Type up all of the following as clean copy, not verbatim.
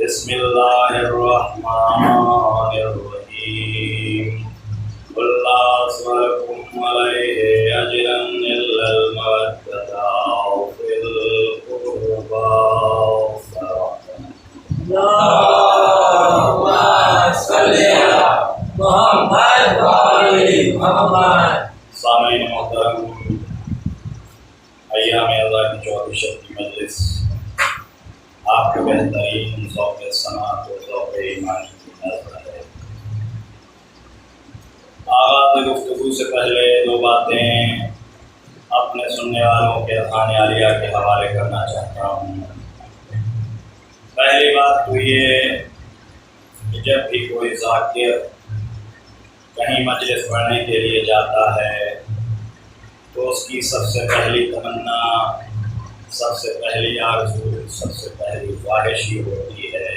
بسم اللہ الرحمن الرحیم قل لا أسألكم عليه أجرا إلا المودة في القربى اللهم صل على محمد وآل محمد۔ سامعین محترم، ایام اعضاء کی 34 کی مجلس آپ کے بہترین ذوق سماعت و ذوق ایمانی کی نظر ہے۔ آغاز گفتگو سے پہلے دو باتیں اپنے سننے والوں کے اذہان عالیہ کے حوالے کرنا چاہتا ہوں۔ پہلی بات تو یہ کہ جب بھی کوئی ذاکر کہیں مجلس پڑھنے کے لیے جاتا ہے تو اس کی سب سے پہلی تمنا، سب سے پہلی آرزو، سب سے پہلی خواہش یہ ہوتی ہے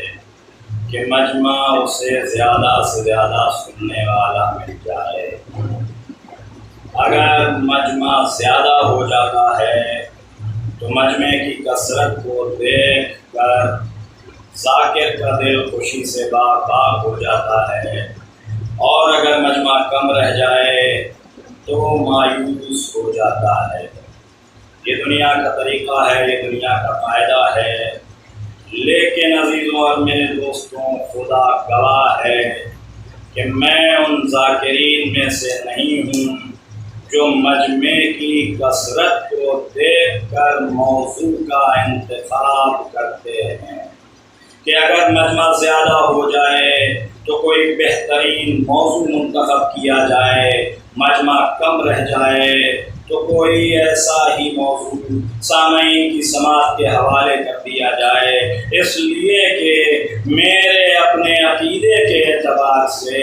کہ مجمع اسے زیادہ سے زیادہ سننے والا مل جائے۔ اگر مجمع زیادہ ہو جاتا ہے تو مجمع کی کثرت کو دیکھ کر ذاکر کا دل خوشی سے باغ باغ ہو جاتا ہے، اور اگر مجمع کم رہ جائے تو مایوس ہو جاتا ہے۔ یہ دنیا کا طریقہ ہے، یہ دنیا کا فائدہ ہے، لیکن عزیزوں اور میرے دوستوں، خدا گواہ ہے کہ میں ان ذاکرین میں سے نہیں ہوں جو مجمع کی کثرت کو دیکھ کر موضوع کا انتخاب کرتے ہیں کہ اگر مجمع زیادہ ہو جائے تو کوئی بہترین موضوع منتخب کیا جائے، مجمع کم رہ جائے تو کوئی ایسا ہی موضوع سامعین کی سماعت کے حوالے کر دیا جائے، اس لیے کہ میرے اپنے عقیدے کے اعتبار سے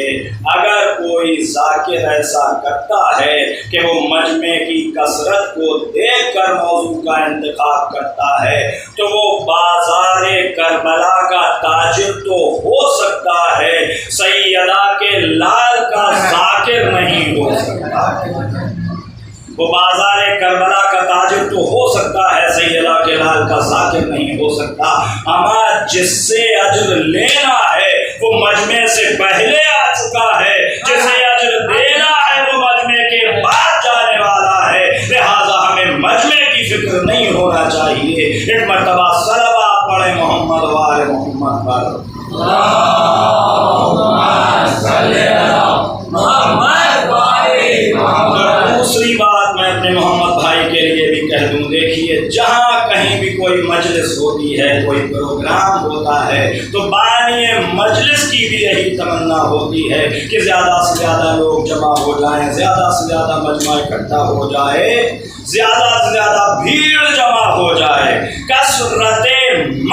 اگر کوئی ذاکر ایسا کرتا ہے کہ وہ مجمع کی کثرت کو دیکھ کر موضوع کا انتخاب کرتا ہے تو وہ بازار کربلا کا تاجر تو ہو سکتا ہے، سیدہ کے لال کا ذاکر نہیں ہو سکتا۔ وہ بازار کربلا کا تاجر تو ہو سکتا ہے، سیدہ کے لال کا ذاکر نہیں ہو سکتا۔ ہمارا جس سے اجر لینا ہے وہ مجمع سے پہلے آ چکا ہے، جسے اجر دینا ہے وہ مجمع کے بعد جانے والا ہے، لہذا ہمیں مجمع کی فکر نہیں ہونا چاہیے۔ ایک مرتبہ صلوات پڑھیں محمد وآل محمد پر۔ دوسری بات میں اپنے محمد بھائی کے لیے بھی کہہ دوں، دیکھیے جہاں کہیں بھی کوئی مجلس ہوتی ہے، کوئی پروگرام ہوتا ہے تو بانی مجلس کی بھی یہی تمنا ہوتی ہے کہ زیادہ سے زیادہ لوگ جمع ہو جائیں، زیادہ سے زیادہ مجمع اکٹھا ہو جائے، زیادہ سے زیادہ بھیڑ جمع ہو جائے۔ کثرت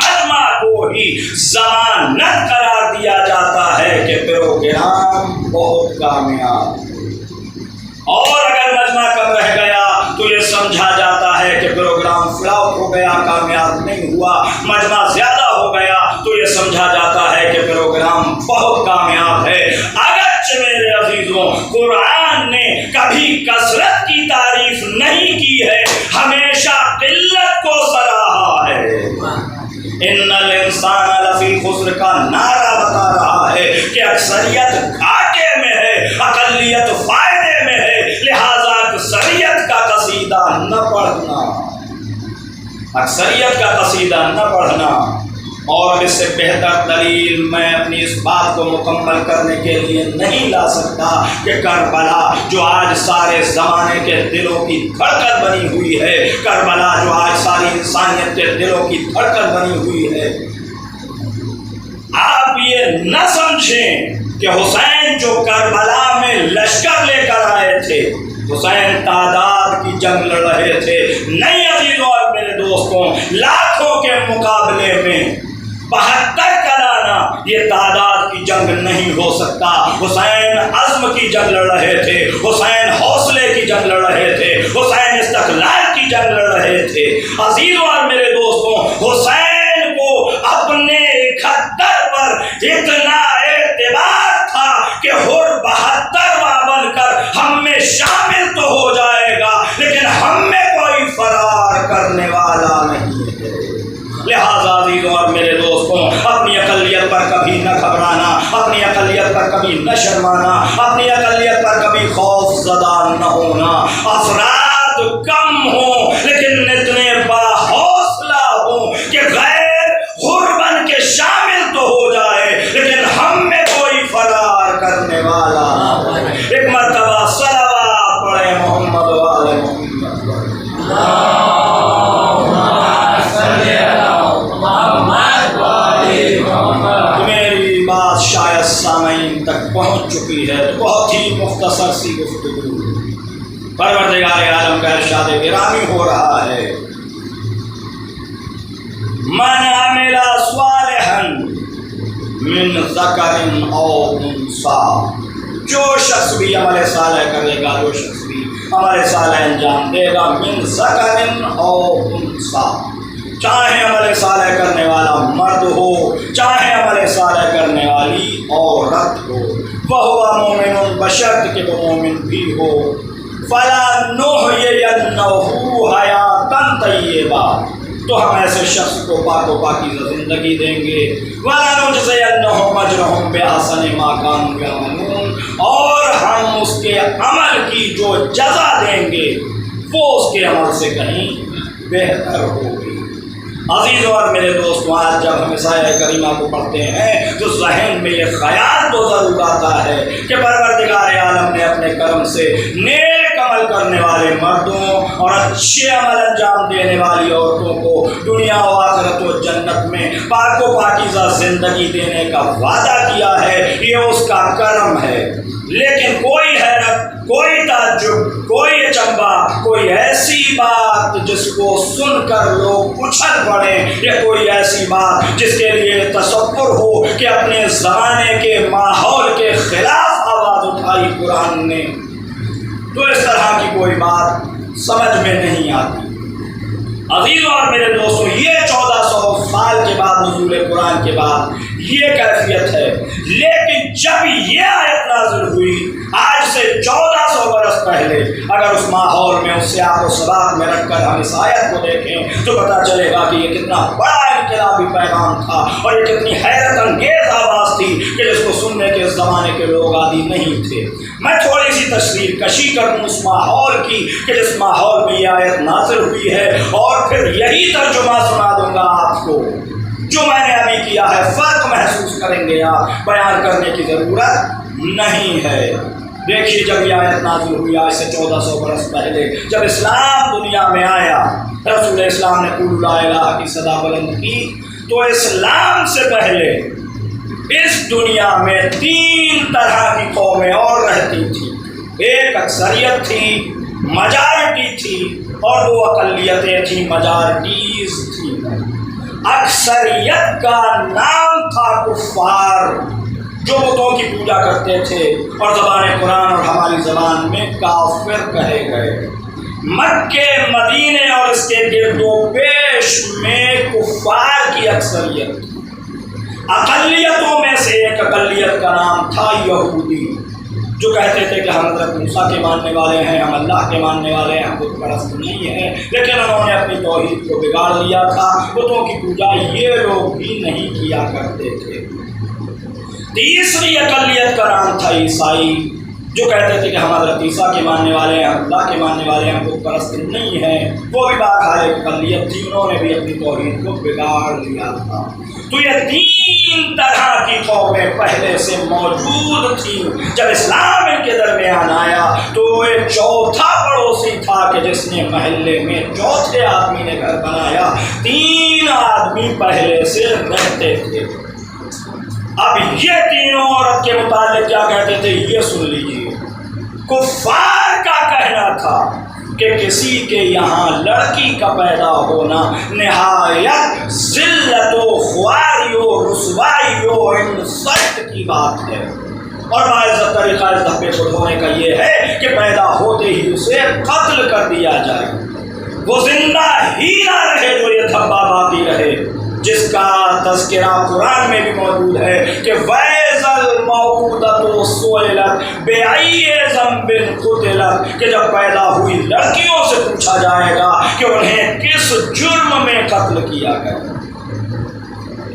مجمع کو ہی ضمانت قرار دیا جاتا ہے کہ پروگرام بہت کامیاب، اور اگر مجمع کم رہ گیا تو یہ سمجھا جاتا ہے کہ پروگرام فلاپ ہو گیا، کامیاب نہیں ہوا۔ مجمع زیادہ ہو گیا تو یہ سمجھا جاتا ہے کہ پروگرام بہت کامیاب ہے۔ اگرچہ میرے عزیزوں، قرآن نے کبھی کثرت کی تعریف نہیں کی ہے، ہمیشہ قلت کو سراہا ہے۔ ان الانسان لفی خسر کا نعرہ بتا رہا ہے کہ اکثریت گھاٹے میں ہے، اقلیت فائدے میں ہے، لہذا اکثریت کا قصیدہ نہ پڑھنا، اکثریت کا قصیدہ نہ پڑھنا۔ اور اس سے بہتر دلیل میں اپنی اس بات کو مکمل کرنے کے لیے نہیں لا سکتا کہ کربلا جو آج سارے زمانے کے دلوں کی دھڑکن بنی ہوئی ہے، کربلا جو آج ساری انسانیت کے دلوں کی دھڑکن بنی ہوئی ہے، آپ یہ نہ سمجھیں کہ حسین جو کربلا میں لشکر لے کر آئے تھے، حسین تعداد کی جنگ لڑ رہے تھے۔ نہیں عزیزوں اور میرے دوستوں، لاکھوں کے مقابلے میں 72 کا لانا یہ تعداد کی جنگ نہیں ہو سکتا۔ حسین عزم کی جنگ لڑ رہے تھے، حسین حوصلے کی جنگ لڑ رہے تھے، حسین استقلال کی جنگ لڑ رہے تھے۔ عزیزوں اور میرے دوستوں، حسین کو اپنے خدر پر اتنا اعتبار تھا کہ ہر 72واں بن کر ہم میں شامل تو ہو جائے گا لیکن ہم میں کوئی فرار کرنے والا نہیں ہے۔ لہذا عزیزوں اور میرے دوستوں، اپنی عقل گھبرانا، اپنی اقلیت پر کبھی نہ شرمانا، اپنی اقلیت پر کبھی خوف زدہ نہ ہونا۔ افراد کم ہوں لیکن اتنے باحوصلہ ہوں کہ غیر حر بن کے شامل تو ہو جائے لیکن ہم میں کوئی فرار کرنے والا نہ ہو۔ ایک مرتبہ صلوات پڑھے محمد والے میری بات شاید سامعین تک پہنچ چکی ہے، تو بہت ہی مختصر سی گفتگو پروردگار عالم کا ارشاد گرامی ہو رہا ہے، من عمل صالحا من ذکر او انثی، جو شخص بھی عمل صالح کرے گا، جو شخص بھی عمل صالح انجام دے گا، من ذکر او انثی، چاہے عمل صالح کرنے والا مرد ہو چاہے عمل صالح کرنے والی عورت ہو، وَهُوَ مُؤْمِنٌ، بشرط کہ وہ مومن بھی ہو، فَلَنُحْيِيَنَّهُ حَيَاةً طَيِّبَةً، تو ہم ایسے شخص کو پاک و پاکیزہ زندگی دیں گے، وَلَنُجْزِيَنَّهُمْ أَجْرَهُمْ بِأَحْسَنِ مَا كَانُوا يَعْمَلُونَ، اور ہم اس کے عمل کی جو جزا دیں گے وہ اس کے عمل سے کہیں بہتر ہوگی۔ عزیز اور میرے دوستوں، آج جب ہم اس آیہ کریمہ کو پڑھتے ہیں تو ذہن میں یہ خیال تو ضرور آتا ہے کہ پروردگار عالم نے اپنے کرم سے نیک عمل کرنے والے مردوں اور اچھے عمل انجام دینے والی عورتوں کو دنیا و آخرت و جنت میں پاک و پاکیزہ زندگی دینے کا وعدہ کیا ہے، یہ اس کا کرم ہے۔ لیکن کوئی حیرت، کوئی تعجب، کوئی اچنبھا، کوئی ایسی بات جس کو سن کر لوگ اچھل پڑیں، یا کوئی ایسی بات جس کے لیے تصور ہو کہ اپنے زمانے کے ماحول کے خلاف آواز اٹھائی قرآن نے، تو اس طرح کی کوئی بات سمجھ میں نہیں آتی۔ عزیزوں اور میرے دوستوں، یہ 1400 سال کے بعد نزول قرآن کے بعد یہ کیفیت ہے، لیکن جب یہ آیت نازل ہوئی آج سے 1400 برس پہلے، اگر اس ماحول میں اس سیاق و سباق میں رکھ کر ہم اس آیت کو دیکھیں تو پتہ چلے گا کہ یہ کتنا بڑا انقلابی پیغام تھا اور یہ کتنی حیرت انگیز آواز تھی کہ جس کو سننے کے اس زمانے کے لوگ عادی نہیں تھے۔ میں تھوڑی سی تصویر کشی کروں اس ماحول کی کہ جس ماحول میں یہ آیت نازل ہوئی ہے، اور پھر یہی ترجمہ سنا دوں گا آپ کو جو میں نے ابھی کیا ہے۔ فرق محسوس کریں گے آپ، بیان کرنے کی ضرورت نہیں ہے۔ دیکھیے، جب یہ آیت نازل ہوئی آج سے 1400 برس پہلے، جب اسلام دنیا میں آیا، رسول اسلام نے قول لا الہ کی صدا بلند کی، تو اسلام سے پہلے اس دنیا میں 3 طرح کی قومیں اور رہتی تھیں۔ ایک اکثریت تھی، میجارٹی تھی، اور 2 اقلیتیں تھیں، میجارٹیز تھیں۔ اکثریت کا نام تھا کفار، جو بتوں کی پوجا کرتے تھے اور زبان قرآن اور ہماری زبان میں کافر کہے گئے۔ مکے، مدینے اور اس کے گرد و پیش میں کفار کی اکثریت تھی۔ اقلیتوں میں سے ایک اقلیت کا نام تھا یہودی، جو کہتے تھے کہ ہم حضرت موسیٰ کے ماننے والے ہیں، ہم اللہ کے ماننے والے ہیں، ہم بت پرست نہیں ہیں، لیکن انہوں نے اپنی توحید کو بگاڑ لیا تھا۔ بتوں کی پوجا یہ لوگ بھی نہیں کیا کرتے تھے۔ تیسری اقلیت کا نام تھا عیسائی، جو کہتے تھے کہ ہم حضرت عیسیٰ کے ماننے والے ہیں، ہم اللہ کے ماننے والے ہیں، ہم بت پرست نہیں ہیں۔ وہ بھی بہرحال ایک اقلیت تھی، انہوں نے بھی اپنی توحید کو بگاڑ لیا تھا۔ تو یہ 3 طرح کی قومیں پہلے سے موجود تھیں۔ جب اسلام ان کے درمیان آیا تو ایک چوتھا پڑوسی تھا کہ جس نے محلے میں چوتھے آدمی نے گھر بنایا، 3 آدمی پہلے سے رہتے تھے۔ اب یہ تینوں عورت کے متعلق کیا کہتے تھے یہ سن لیجیے۔ کفار کا کہنا تھا کہ کسی کے یہاں لڑکی کا پیدا ہونا نہایت ذلت و خواری و رسوائی و انسلٹ کی بات ہے، اور باعزت طریقہ اس دھبے کو دھونے کا یہ ہے کہ پیدا ہوتے ہی اسے قتل کر دیا جائے، وہ زندہ ہی نہ رہے جو یہ دھبا باقی رہے، جس کا تذکرہ قرآن میں بھی موجود ہے کہ وَإِذَا الْمَوْءُودَةُ سُئِلَتْ بِأَيِّ ذَنبٍ قُتِلَتْ، کہ جب پیدا ہوئی لڑکیوں سے پوچھا جائے گا کہ انہیں کس جرم میں قتل کیا گیا۔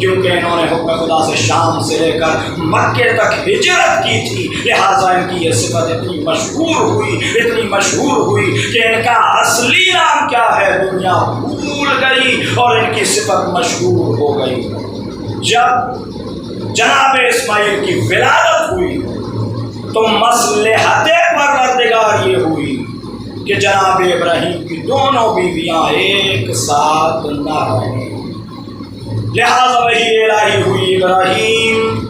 کیونکہ انہوں نے حکم خدا سے شام سے لے کر مکے تک ہجرت کی تھی، لہٰذا ان کی یہ صفت اتنی مشہور ہوئی کہ ان کا اصلی نام کیا ہے دنیا بھول گئی اور ان کی صفت مشہور ہو گئی۔ جب جناب اسماعیل کی ولادت ہوئی تو مصلحت پروردگار یہ ہوئی کہ جناب ابراہیم کی دونوں بیویاں ایک ساتھ نہ رہیں، لہذا وہی الہی ہوئی ابراہیم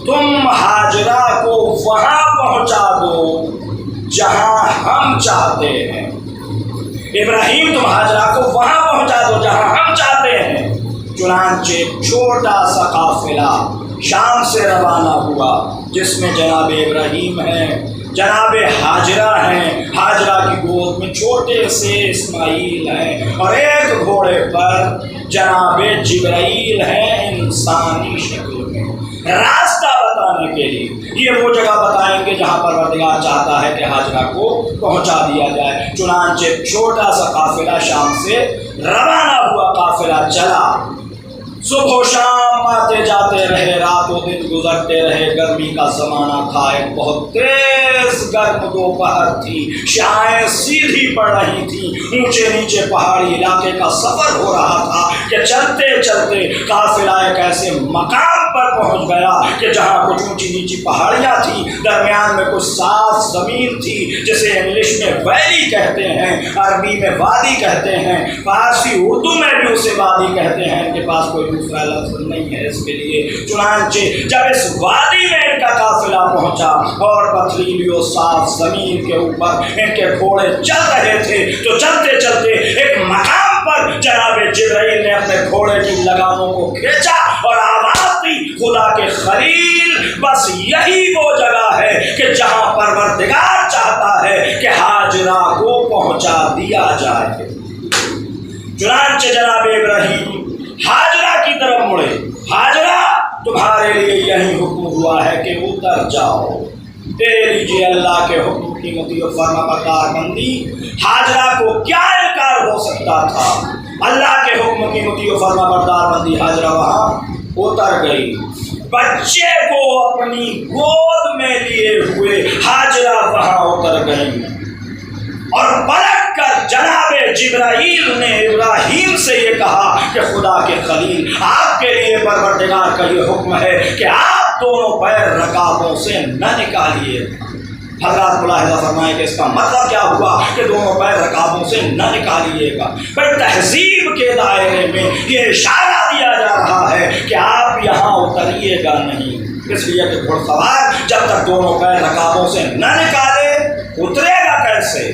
تم ہاجرہ کو وہاں پہنچا دو جہاں ہم چاہتے ہیں، ابراہیم تم ہاجرہ کو وہاں پہنچا دو جہاں ہم چاہتے ہیں۔ چنانچہ چھوٹا سا قافلہ شام سے روانہ ہوا جس میں جناب ابراہیم ہیں، جناب ہاجرہ ہیں، ہاجرہ کی گود میں چھوٹے سے اسماعیل ہیں، اور ایک گھوڑے پر جناب جبرائیل ہیں انسانی شکل میں، راستہ بتانے کے لیے۔ یہ وہ جگہ بتائیں گے جہاں پروردگار چاہتا ہے کہ ہاجرہ کو پہنچا دیا جائے۔ چنانچہ چھوٹا سا قافلہ شام سے روانہ ہوا، قافلہ چلا، صبح و شام آتے جاتے رہے، رات و دن گزرتے رہے۔ گرمی کا زمانہ تھا، ایک بہت تیز گرم دوپہر تھی، شعاعیں سیدھی پڑ رہی تھیں، اونچے نیچے پہاڑی علاقے کا سفر ہو رہا تھا کہ چلتے چلتے قافلہ ایک ایسے مقام پر پہنچ گیا کہ جہاں کچھ اونچی نیچی پہاڑیاں تھیں، درمیان میں کچھ صاف زمین تھی جسے انگلش میں ویلی کہتے ہیں، عربی میں وادی کہتے ہیں، فارسی اردو میں بھی اسے وادی کہتے ہیں، ان کے پاس کوئی دوسرا لفظ نہیں ہے اس کے لیے۔ چنانچہ جب اس وادی میں ان کا قافلہ پہنچا اور پتھریلی و صاف زمین کے اوپر ان کے گھوڑے چل رہے تھے تو چلتے چلتے ایک مقام پر جناب جبرائیل نے اپنے گھوڑے کی لگاموں کو کھینچا اور آواز دی، خدا کے خلیل بس یہی وہ جگہ ہے کہ جہاں پروردگار چاہتا ہے کہ ہاجرہ کو پہنچا دیا جائے۔ چنانچہ جناب ابراہیم ہاجرہ کی طرف مڑے، ہاجرہ تمہارے لیے یہی حکم ہوا ہے کہ اتر جاؤ۔ دے لیجیے اللہ کے حکم کی مطیع و فرما بردار بندی، ہاجرہ کو کیا انکار ہو سکتا تھا؟ اللہ کے حکم کی مطیع و فرما بردار بندی، ہاجرہ وہاں اتر گئی، بچے کو اپنی گود میں لیے ہوئے ہاجرہ وہاں اتر گئی، اور پلٹ کر جناب جبرائیل نے ابراہیم سے یہ کہا کہ خدا کے خلیل آپ کے لیے پروردگار کا یہ حکم ہے کہ آپ دونوں پیر رکابوں سے نہ نکالیے۔ حضرات ملاحظہ فرمائیں کہ اس کا مطلب کیا ہوا کہ دونوں پیر رکابوں سے نہ نکالیے گا۔ پر تہذیب کے دائرے میں یہ اشارہ دیا جا رہا ہے کہ آپ یہاں اتریے گا نہیں، اس لیے کہ گھوڑ سوار جب تک دونوں پیر رکابوں سے نہ نکالے اترے گا کیسے؟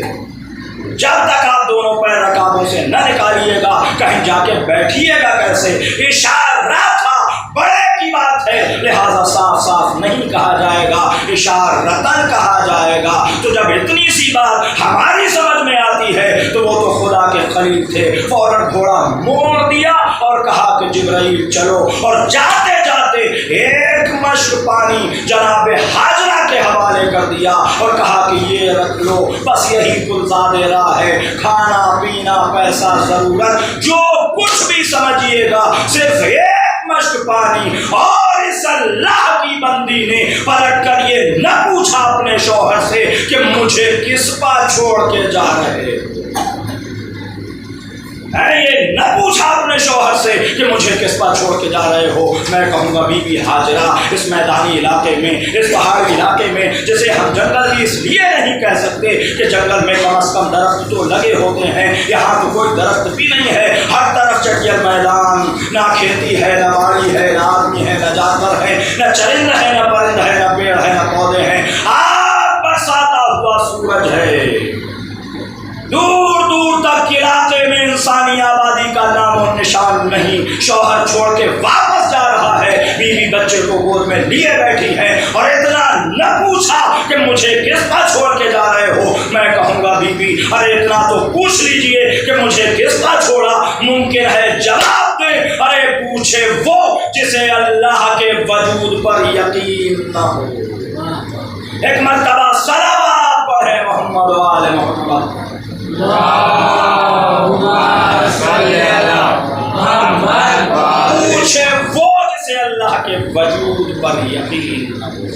جب تک آپ دونوں پیر رکابوں سے نہ نکالیے گا کہیں جا کے بیٹھیے گا کیسے؟ اشارہ تھا، بڑے کی بات ہے، لہذا صاف صاف نہیں کہا جائے گا، اشارتاً کہا جائے گا۔ تو جب اتنی سی بات ہماری سمجھ میں آتی ہے تو وہ تو خدا کے خلیل تھے، فوراً گھوڑا موڑ دیا اور کہا کہ جبرائیل چلو، اور جاتے جاتے ایک مشک پانی جناب ہاجرہ کے حوالے کر دیا اور کہا کہ یہ رکھ لو، بس یہی گلزاد راہ ہے، کھانا پینا پیسہ ضرورت جو کچھ بھی سمجھیے گا، صرف ایک مشک پانی۔ اور اس اللہ کی بندی نے پلٹ کر یہ نہ پوچھا اپنے شوہر سے کہ مجھے کس پا چھوڑ کے جا رہے ہو، یہ نہ پوچھا اپنے شوہر سے کہ مجھے کس پر چھوڑ کے جا رہے ہو۔ میں کہوں گا بی بی ہاجرہ اس میدانی علاقے میں، اس پہاڑی علاقے میں جسے ہم جنگل ہی اس لیے نہیں کہہ سکتے کہ جنگل میں کم از کم درخت تو لگے ہوتے ہیں، یہاں تو کوئی درخت بھی نہیں ہے، ہر طرف چٹیل میدان، نہ کھیتی ہے، نہ باڑی ہے، نہ آدمی ہے، نہ جانور ہے، نہ چرند ہے، نہ پرند ہے، نہ پیڑ ہے، نہ پودے ہیں، آگ برساتا ہوا سورج ہے، دور دور تک علاقے میں انسانی آبادی کا نام و نشان نہیں۔ شوہر چھوڑ کے واپس جا رہا ہے، بیوی بچے کو گود میں لیے بیٹھی ہے، اور اتنا نہ پوچھا کہ مجھے کس پر چھوڑ کے جا رہے ہو۔ میں کہوں گا بیوی ارے اتنا تو پوچھ لیجئے کہ مجھے کس پر چھوڑا۔ ممکن ہے جواب دے، ارے پوچھے وہ جسے اللہ کے وجود پر یقین نہ ہو۔ ایک مرتبہ صلوات پڑھے محمد و آل محمد۔ پوچھے وہ ان پر یقین نہ ہو،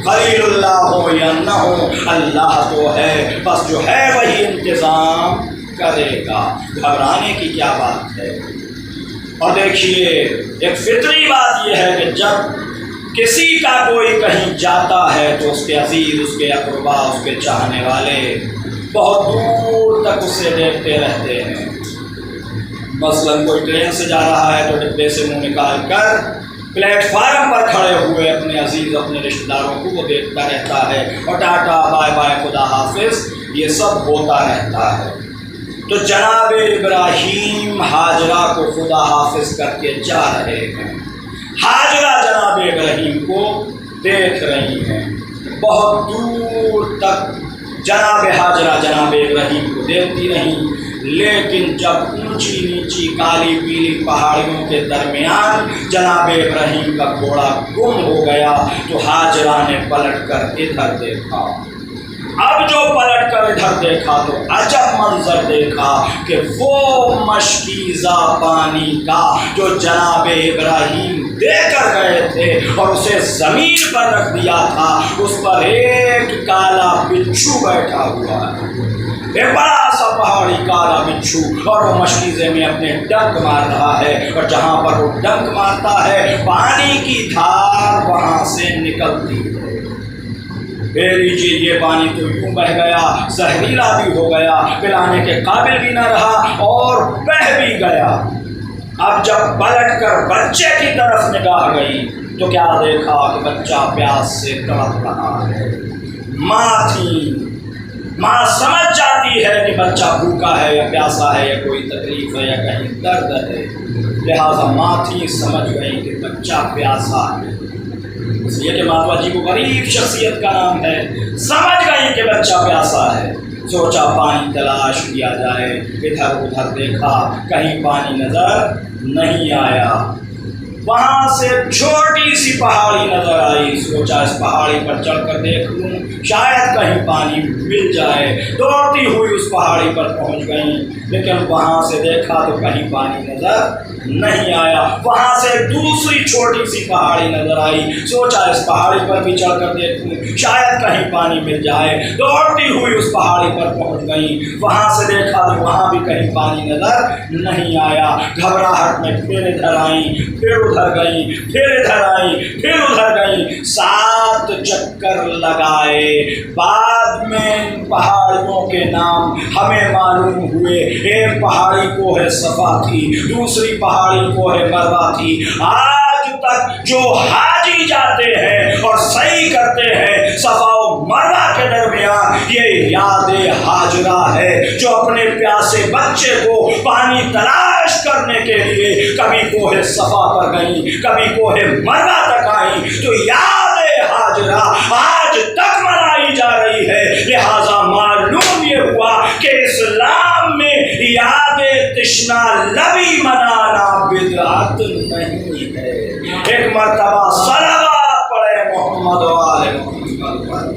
خلیل اللہ ہو یا نہ ہو، اللہ تو ہے، بس جو ہے وہی انتظام کرے گا، گھبرانے کی کیا بات ہے۔ اور دیکھیے ایک فطری بات یہ ہے کہ جب کسی کا کوئی کہیں جاتا ہے تو اس کے عزیز، اس کے اقربا، اس کے چاہنے والے بہت دور تک اسے دیکھتے رہتے ہیں۔ مثلاً کوئی ٹرین سے جا رہا ہے تو ڈبے سے منہ نکال کر پلیٹ فارم پر کھڑے ہوئے اپنے عزیز، اپنے رشتہ داروں کو وہ دیکھتا رہتا ہے، اور ٹاٹا بائے بائے خدا حافظ یہ سب ہوتا رہتا ہے۔ تو جناب ابراہیم ہاجرہ کو خدا حافظ کر کے جا رہے ہیں، ہاجرہ جناب ابراہیم کو دیکھ رہی ہیں، بہت دور تک جناب ہاجرہ جناب ابراہیم کو دیکھتی رہیں، لیکن جب اونچی نیچی کالی پیلی پہاڑیوں کے درمیان جناب ابراہیم کا گھوڑا گم ہو گیا تو ہاجرہ نے پلٹ کر ادھر دیکھا۔ اب جو پلٹ کر ادھر دیکھا تو عجب منظر دیکھا کہ وہ مشکیزہ پانی کا جو جناب ابراہیم دے کر گئے تھے اور اسے زمین پر رکھ دیا تھا، اس پر ایک کالا بچھو بیٹھا ہوا ہے، ایک بڑا سا پہاڑی کالا بچھو، اور وہ مشکیزے میں اپنے ڈنک مار رہا ہے، اور جہاں پر وہ ڈنک مارتا ہے پانی کی دھار وہاں سے نکلتی ہے۔ اے لیجیے یہ پانی تو یوں بہ گیا، زہریلا بھی ہو گیا، پلانے کے قابل بھی نہ رہا اور بہہ بھی گیا۔ اب جب پلٹ کر بچے کی طرف نگاہ گئی تو کیا دیکھا کہ بچہ پیاس سے تڑپ رہا ہے۔ ماں تھی، ماں سمجھ جاتی ہے کہ بچہ بھوکا ہے یا پیاسا ہے یا کوئی تکلیف ہے یا کہیں درد ہے، لہٰذا ماں تھی سمجھ گئی کہ بچہ پیاسا ہے، اس لیے کہ ماتوا جی کو غریب شخصیت کا نام ہے، سمجھ گئی کہ بچہ پیاسا ہے، سوچا پانی تلاش کیا جائے، ادھر ادھر دیکھا کہیں پانی نظر نہیں آیا، وہاں سے چھوٹی سی پہاڑی نظر آئی، سوچا اس پہاڑی پر چڑھ کر دیکھ لوں شاید کہیں پانی مل جائے، دوڑتی ہوئی اس پہاڑی پر پہنچ گئی، لیکن وہاں سے دیکھا تو کہیں پانی نظر نہیں آیا، وہاں سے دوسری چھوٹی سی پہاڑی نظر آئی، سوچا اس پہاڑی پر بھی چڑھ کر دیکھوں شاید کہیں پانی مل جائے، دوڑتی ہوئی اس پہاڑی پر پہنچ گئی، وہاں سے دیکھا تو وہاں بھی کہیں پانی نظر نہیں آیا، گھبراہٹ میں پھر ادھر آئیں، پھر ادھر گئیں، پھر ادھر آئیں، پھر ادھر گئیں، 7 چکر لگائے، بعد میں ان پہاڑیوں کے نام ہمیں معلوم ہوئے، ایک پہاڑی کوہ صفا تھی، دوسری پہاڑی کوہ مروہ تھی۔ آج تک جو حاجی جاتے ہیں اور صحیح کرتے ہیں صفا و مروہ کے درمیان، یہ یاد ہاجرہ ہے جو اپنے پیاسے بچے کو پانی تلاش کرنے کے لیے کبھی کوہ صفا پر گئیں، کبھی کوہ مروہ تک آئیں، تو یاد ہاجرہ آج تک منائی جا رہی ہے، لہذا معلوم یہ ہوا کہ اسلام میں یاد تشنا لبی منانا بدعت نہیں ہے۔ ایک مرتبہ صلوات پڑھے محمد و آل محمد پر۔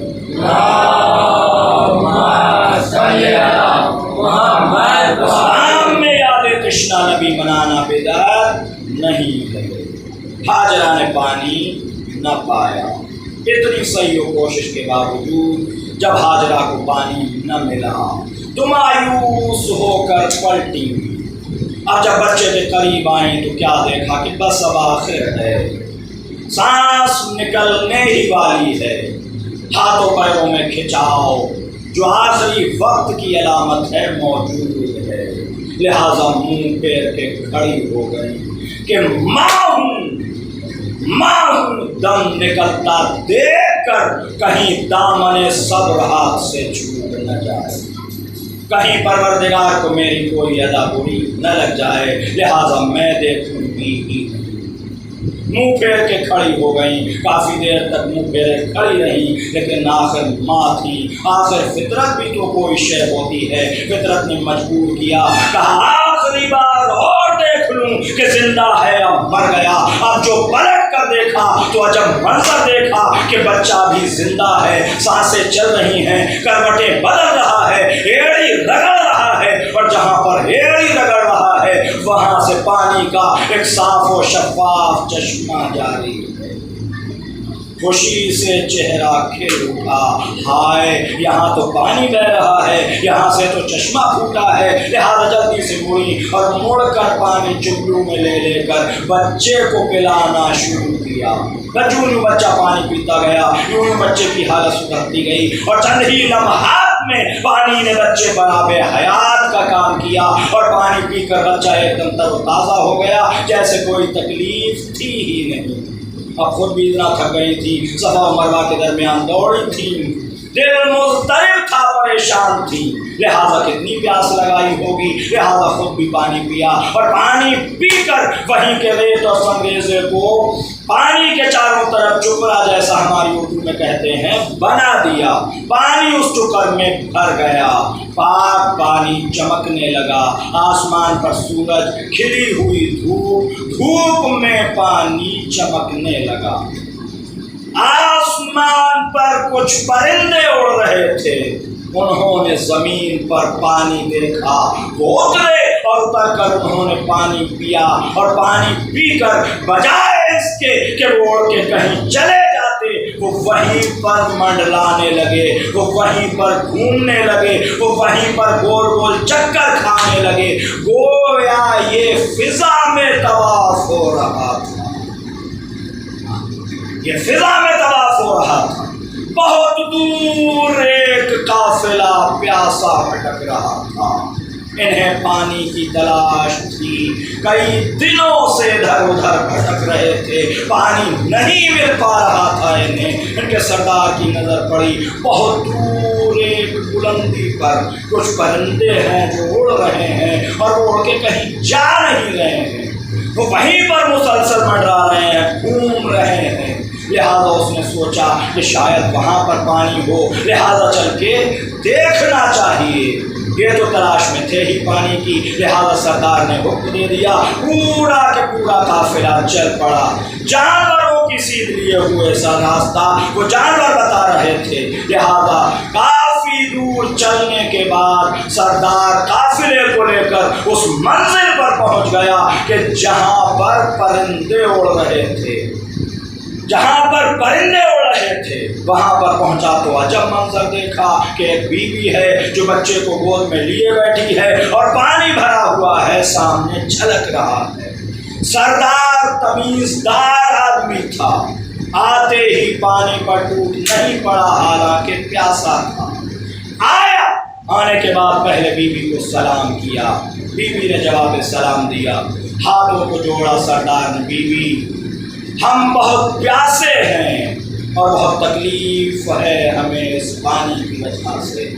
اسلام میں یاد تشنا لبی منانا بدعت نہیں ہے۔ ہاجرہ نے پانی نہ پایا، اتنی صحیح و کوشش کے باوجود جب ہاجرہ کو پانی نہ ملا تو مایوس ہو کر پلٹی ہوئی۔ اب جب بچے کے قریب آئیں تو کیا دیکھا کہ بس اب آخر ہے، سانس نکلنے ہی والی ہے، ہاتھوں پیروں میں کھچاؤ جو آخری وقت کی علامت ہے موجود ہے، لہذا منہ پھیر کے کھڑی ہو گئی کہ ماں دم نکلتا دیکھ کر کہیں دامن صبر ہاتھ سے چھوٹ نہ جائے، کہیں پروردگار کو میری کوئی ادا بری نہ لگ جائے، لہذا میں دیکھوں گی۔ منہ پھیر کے کھڑی ہو گئیں، کافی دیر تک منہ پھیرے کھڑی رہیں، لیکن آخر ماں تھی، آخر فطرت بھی تو کوئی شے ہوتی ہے، فطرت نے مجبور کیا، کہا آخری بار اور دیکھ لوں کہ زندہ ہے یا مر گیا۔ اب جو پلٹ کر دیکھا تو عجب منظر دیکھا کہ بچہ بھی زندہ ہے، سانسیں چل رہی ہیں، کروٹیں بدل رہا ہے، ایڑی رگڑ رہا ہے، اور جہاں پر ایڑی رگڑ رہا ہے وہاں سے پانی کا ایک صاف و شفاف چشمہ جاری ہے۔ خوشی سے چہرہ کھل اٹھا، ہائے یہاں تو پانی بہ رہا ہے، یہاں سے تو چشمہ پھوٹا ہے، لہٰذا جلدی سے مڑی اور مڑ کر پانی چبلو میں لے کر بچے کو پلانا شروع کیا۔ یوں بچہ پانی پیتا گیا، یوں بچے کی حالت سدھرتی گئی، اور چند ہی لمحات میں پانی نے بچے پر آب حیات کا کام کیا، اور پانی پی کر بچہ ایک دم تر و تازہ ہو گیا جیسے کوئی تکلیف تھی ہی نہیں۔ اب خود بھی اتنا تھک گئی تھی، صفا و مروہ کے درمیان دوڑی تھی، دل مضطرب تھا، پریشان تھی، لہٰذا کتنی پیاس لگائی ہوگی، لہٰذا خود بھی پانی پیا، اور پانی پی کر وہیں کے ریت اور سنگریزے کو پانی کے چاروں طرف چکرا جیسا ہماری اردو میں کہتے ہیں بنا دیا۔ پانی اس چکر میں بھر گیا، پاک پانی چمکنے لگا، آسمان پر سورج، کھلی ہوئی دھوپ میں پانی چمکنے لگا۔ آسمان پر کچھ پرندے اڑ رہے تھے، انہوں نے زمین پر پانی دیکھا، وہ اترے اور اتر کر انہوں نے پانی پیا، اور پانی پی کر بجائے اس کے کہ وہ اڑ کے کہیں چلے جاتے، وہ وہیں پر منڈلانے لگے، وہ وہیں پر گھومنے لگے، وہ وہیں پر گول گول چکر کھانے لگے، گویا یہ فضا میں طواف ہو رہا تھا، یہ فضا میں طواف ہو رہا تھا۔ بہت دور ایک قافلہ پیاسا بھٹک رہا تھا، انہیں پانی کی تلاش تھی، کئی دنوں سے ادھر ادھر بھٹک رہے تھے، پانی نہیں مل پا رہا تھا انہیں۔ ان کے سردار کی نظر پڑی، بہت دور ایک بلندی پر کچھ پرندے ہیں جو اڑ رہے ہیں، اور وہ اڑ کے کہیں جا نہیں رہے ہیں، وہ وہیں پر مسلسل منڈرا رہے ہیں، گھوم رہے ہیں۔ لہٰذا اس نے سوچا کہ شاید وہاں پر پانی ہو، لہٰذا چل کے دیکھنا چاہیے۔ یہ تو تلاش میں تھے ہی پانی کی، لہٰذا سردار نے حکم دے دیا، پورا کے پورا قافلہ چل پڑا۔ جانوروں کی سیدھ لیے ہوئے سا راستہ وہ جانور بتا رہے تھے، لہٰذا کافی دور چلنے کے بعد سردار قافلے کو لے کر اس منزل پر پہنچ گیا کہ جہاں پر پرندے اڑ رہے تھے، جہاں پر پرندے اڑ رہے تھے وہاں پر پہنچا تو عجب منظر دیکھا کہ ایک بیوی ہے جو بچے کو گود میں لیے بیٹھی ہے، اور پانی بھرا ہوا ہے سامنے چھلک رہا ہے۔ سردار تمیزدار آدمی تھا، آتے ہی پانی پر ٹوٹ نہیں پڑا، حالانکہ پیاسا تھا۔ آنے کے بعد پہلے بیوی کو سلام کیا، بیوی نے جواب سلام دیا، ہاتھوں کو جوڑا سردار نے، بیوی ہم بہت پیاسے ہیں اور بہت تکلیف ہے ہمیں اس پانی کی وجہ سے،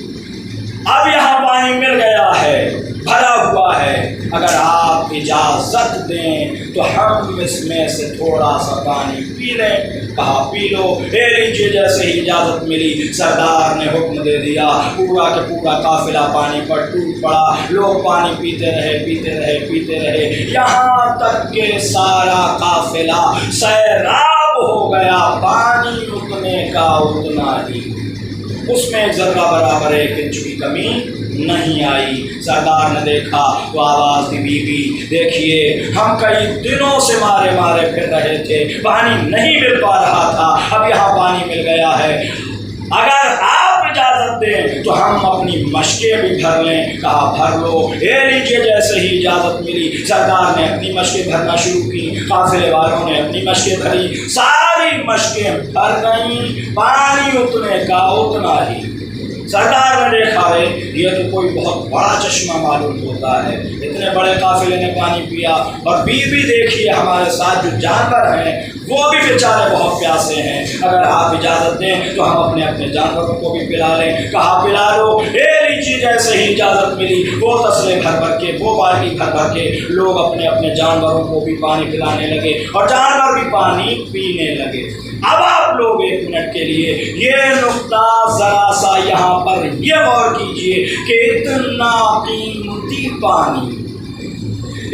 اب یہاں پانی مل گیا ہے، بھرا ہوا ہے، اگر آپ اجازت دیں تو ہم اس میں سے تھوڑا سا پانی پی لیں۔ کہا پی لو، لے لیجیے۔ جیسے ہی اجازت ملی سردار نے حکم دے دیا، پورا کے پورا قافلہ پانی پر ٹوٹ پڑا، لوگ پانی پیتے رہے پیتے رہے پیتے رہے، یہاں تک کہ سارا قافلہ سیراب ہو گیا، پانی اتنے کا اتنا ہی، اس میں ذرہ برابر 1 انچ کی کمی نہیں آئی۔ سردار نے دیکھا تو آواز دی، بیوی دیکھیے ہم کئی دنوں سے مارے مارے پھر رہے تھے، پانی نہیں مل پا رہا تھا، اب یہاں پانی مل گیا ہے، اگر آپ اجازت دیں تو ہم اپنی مشقیں بھی بھر لیں۔ کہا بھر لو، لے لیجیے۔ جیسے ہی اجازت ملی سردار نے اپنی مشقیں بھرنا شروع کی، قافلے والوں نے اپنی مشقیں بھری، ساری مشقیں بھر گئیں، پانی اتنے کا اتنا ہی۔ سردار نے دیکھا ہے یہ تو کوئی بہت بڑا چشمہ معلوم ہوتا ہے، اتنے بڑے قافلے نے پانی پیا، اور بیوی دیکھیے ہمارے ساتھ جو جانور ہیں وہ بھی بیچارے بہت پیاسے ہیں، اگر آپ اجازت دیں تو ہم اپنے اپنے جانوروں کو بھی پلا لیں۔ کہا پلا لو، لے لیجیے۔ جیسے ہی اجازت ملی وہ تسلے بھر بھر کے، وہ بالٹی بھر بھر کے لوگ اپنے اپنے جانوروں کو بھی پانی پلانے لگے، اور جانور بھی پانی پینے لگے۔ اب آپ لوگ 1 منٹ کے لیے یہ نقطہ ذرا سا یہاں پر یہ غور کیجئے کہ اتنا قیمتی پانی،